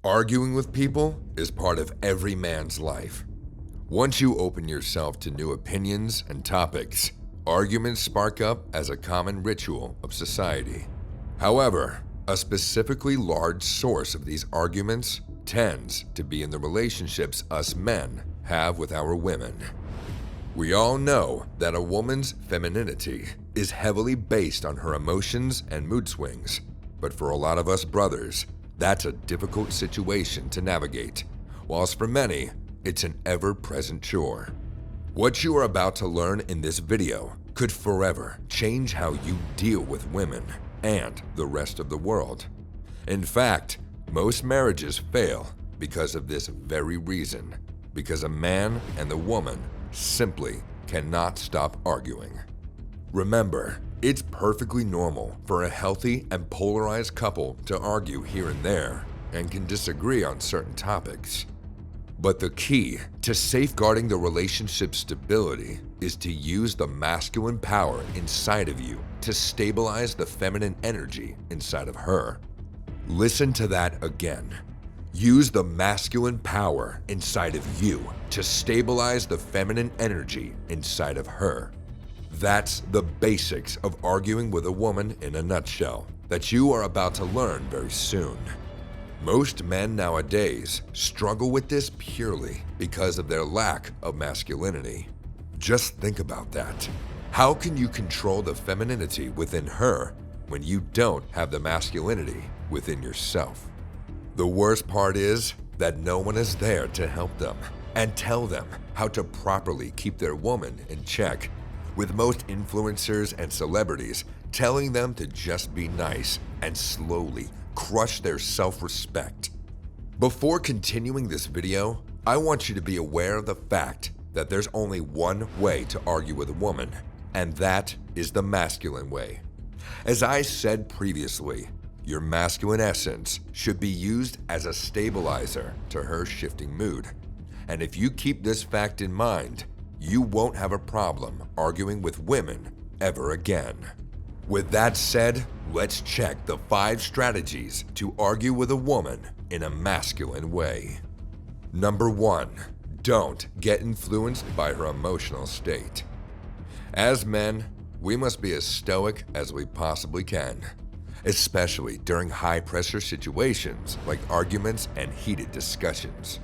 Arguing with people is part of every man's life. Once you open yourself to new opinions and topics, arguments spark up as a common ritual of society. However, a specifically large source of these arguments tends to be in the relationships us men have with our women. We all know that a woman's femininity is heavily based on her emotions and mood swings, but for a lot of us brothers, that's a difficult situation to navigate, whilst for many, it's an ever-present chore. What you are about to learn in this video could forever change how you deal with women and the rest of the world. In fact, most marriages fail because of this very reason, because a man and the woman simply cannot stop arguing. Remember, it's perfectly normal for a healthy and polarized couple to argue here and there and can disagree on certain topics. But the key to safeguarding the relationship's stability is to use the masculine power inside of you to stabilize the feminine energy inside of her. Listen to that again. Use the masculine power inside of you to stabilize the feminine energy inside of her. That's the basics of arguing with a woman in a nutshell that you are about to learn very soon. Most men nowadays struggle with this purely because of their lack of masculinity. Just think about that. How can you control the femininity within her when you don't have the masculinity within yourself? The worst part is that no one is there to help them and tell them how to properly keep their woman in check, with most influencers and celebrities telling them to just be nice and slowly crush their self-respect. Before continuing this video, I want you to be aware of the fact that there's only one way to argue with a woman, and that is the masculine way. As I said previously, your masculine essence should be used as a stabilizer to her shifting mood. And if you keep this fact in mind, you won't have a problem arguing with women ever again. With that said, let's check the 5 strategies to argue with a woman in a masculine way. Number 1, don't get influenced by her emotional state. As men, we must be as stoic as we possibly can, especially during high-pressure situations like arguments and heated discussions.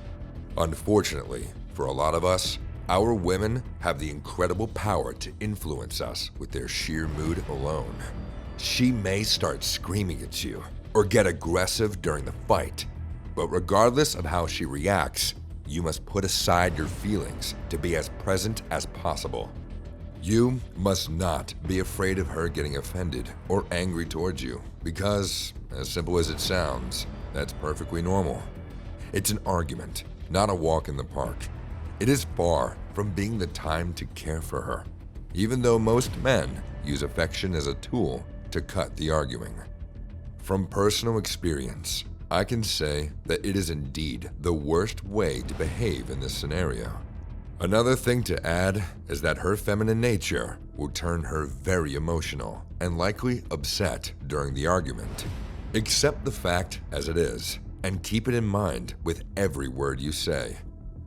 Unfortunately, for a lot of us, our women have the incredible power to influence us with their sheer mood alone. She may start screaming at you or get aggressive during the fight, but regardless of how she reacts, you must put aside your feelings to be as present as possible. You must not be afraid of her getting offended or angry towards you because, as simple as it sounds, that's perfectly normal. It's an argument, not a walk in the park. It is far from being the time to care for her, even though most men use affection as a tool to cut the arguing. From personal experience, I can say that it is indeed the worst way to behave in this scenario. Another thing to add is that her feminine nature will turn her very emotional and likely upset during the argument. Accept the fact as it is and keep it in mind with every word you say.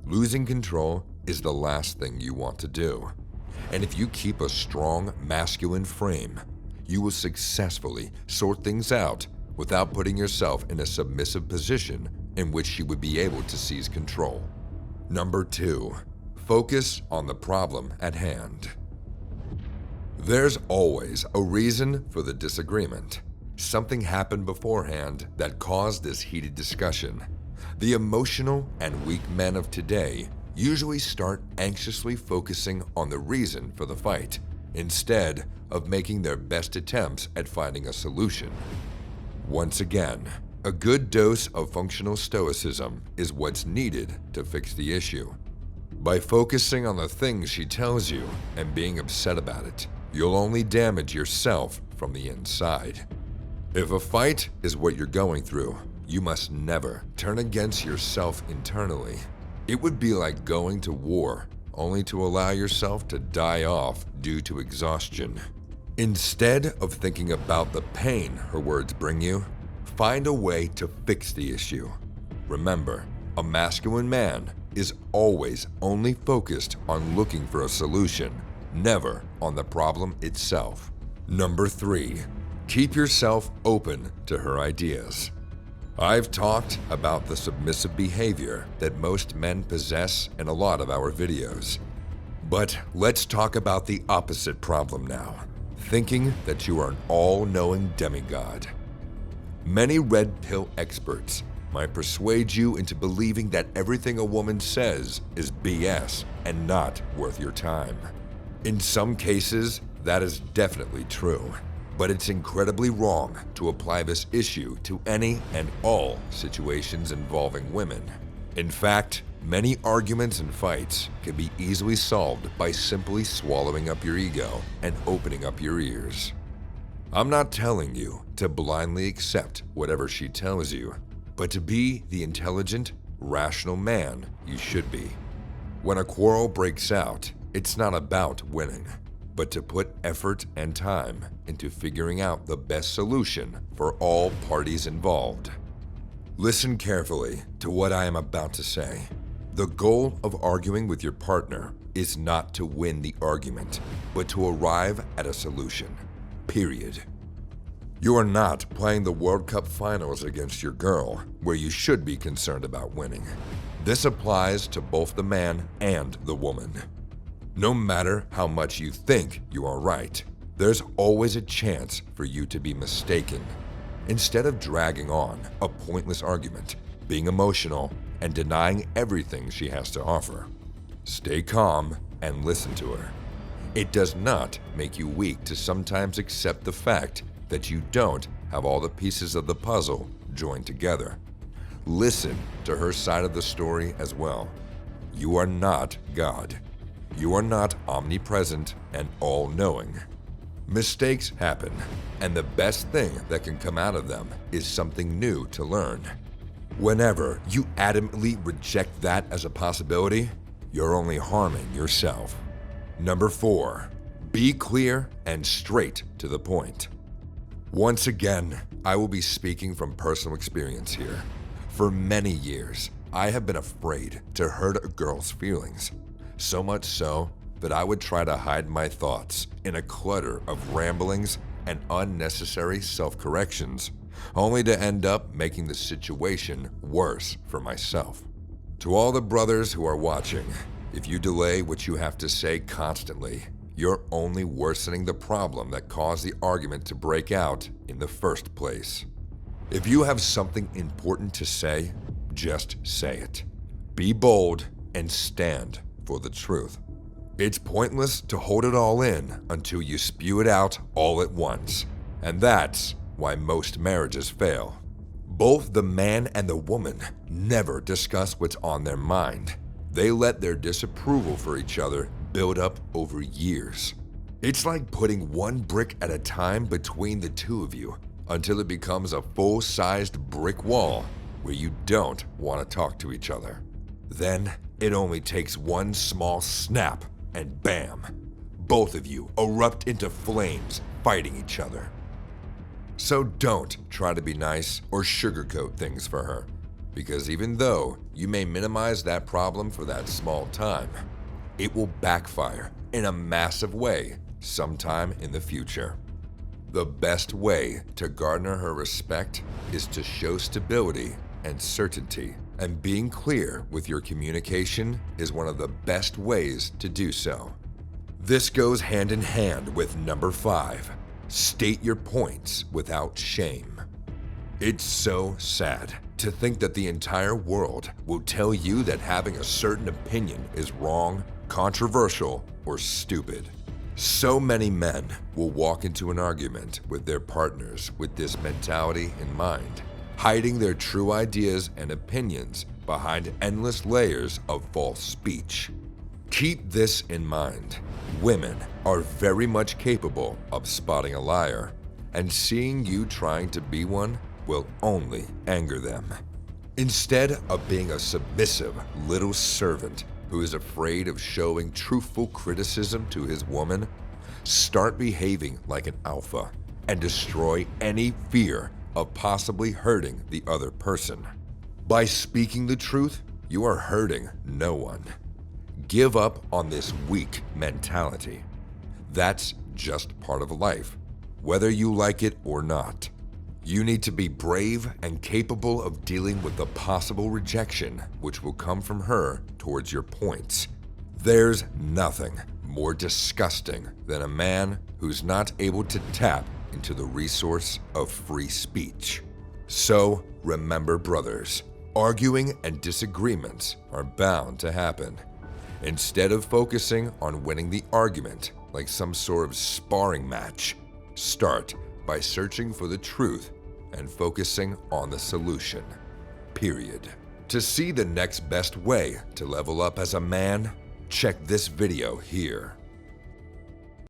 Losing control is the last thing you want to do. And if you keep a strong masculine frame, you will successfully sort things out without putting yourself in a submissive position in which she would be able to seize control. Number 2, focus on the problem at hand. There's always a reason for the disagreement. Something happened beforehand that caused this heated discussion. The emotional and weak men of today usually start anxiously focusing on the reason for the fight, instead of making their best attempts at finding a solution. Once again, a good dose of functional stoicism is what's needed to fix the issue. By focusing on the things she tells you and being upset about it, you'll only damage yourself from the inside. If a fight is what you're going through, you must never turn against yourself internally. It would be like going to war only to allow yourself to die off due to exhaustion. Instead of thinking about the pain her words bring you, find a way to fix the issue. Remember, a masculine man is always only focused on looking for a solution, never on the problem itself. Number 3, keep yourself open to her ideas. I've talked about the submissive behavior that most men possess in a lot of our videos. But let's talk about the opposite problem now, thinking that you are an all-knowing demigod. Many red pill experts might persuade you into believing that everything a woman says is BS and not worth your time. In some cases, that is definitely true, but it's incredibly wrong to apply this issue to any and all situations involving women. In fact, many arguments and fights can be easily solved by simply swallowing up your ego and opening up your ears. I'm not telling you to blindly accept whatever she tells you, but to be the intelligent, rational man you should be. When a quarrel breaks out, it's not about winning, but to put effort and time into figuring out the best solution for all parties involved. Listen carefully to what I am about to say. The goal of arguing with your partner is not to win the argument, but to arrive at a solution. Period. You are not playing the World Cup finals against your girl, where you should be concerned about winning. This applies to both the man and the woman. No matter how much you think you are right, there's always a chance for you to be mistaken. Instead of dragging on a pointless argument, being emotional, and denying everything she has to offer, stay calm and listen to her. It does not make you weak to sometimes accept the fact that you don't have all the pieces of the puzzle joined together. Listen to her side of the story as well. You are not God. You are not omnipresent and all-knowing. Mistakes happen, and the best thing that can come out of them is something new to learn. Whenever you adamantly reject that as a possibility, you're only harming yourself. Number 4, be clear and straight to the point. Once again, I will be speaking from personal experience here. For many years, I have been afraid to hurt a girl's feelings. So much so that I would try to hide my thoughts in a clutter of ramblings and unnecessary self-corrections, only to end up making the situation worse for myself. To all the brothers who are watching, if you delay what you have to say constantly, you're only worsening the problem that caused the argument to break out in the first place. If you have something important to say, just say it. Be bold and stand for the truth. It's pointless to hold it all in until you spew it out all at once, and that's why most marriages fail. Both the man and the woman never discuss what's on their mind. They let their disapproval for each other build up over years. It's like putting one brick at a time between the two of you until it becomes a full-sized brick wall where you don't want to talk to each other. Then it only takes one small snap and bam, both of you erupt into flames fighting each other. So don't try to be nice or sugarcoat things for her, because even though you may minimize that problem for that small time, it will backfire in a massive way sometime in the future. The best way to garner her respect is to show stability and certainty, and being clear with your communication is one of the best ways to do so. This goes hand in hand with number 5, state your points without shame. It's so sad to think that the entire world will tell you that having a certain opinion is wrong, controversial, or stupid. So many men will walk into an argument with their partners with this mentality in mind, hiding their true ideas and opinions behind endless layers of false speech. Keep this in mind. Women are very much capable of spotting a liar, and seeing you trying to be one will only anger them. Instead of being a submissive little servant who is afraid of showing truthful criticism to his woman, start behaving like an alpha and destroy any fear of possibly hurting the other person. By speaking the truth, you are hurting no one. Give up on this weak mentality. That's just part of life, whether you like it or not. You need to be brave and capable of dealing with the possible rejection which will come from her towards your points. There's nothing more disgusting than a man who's not able to tap into the resource of free speech. So remember, brothers, arguing and disagreements are bound to happen. Instead of focusing on winning the argument like some sort of sparring match, start by searching for the truth and focusing on the solution. Period. To see the next best way to level up as a man, check this video here.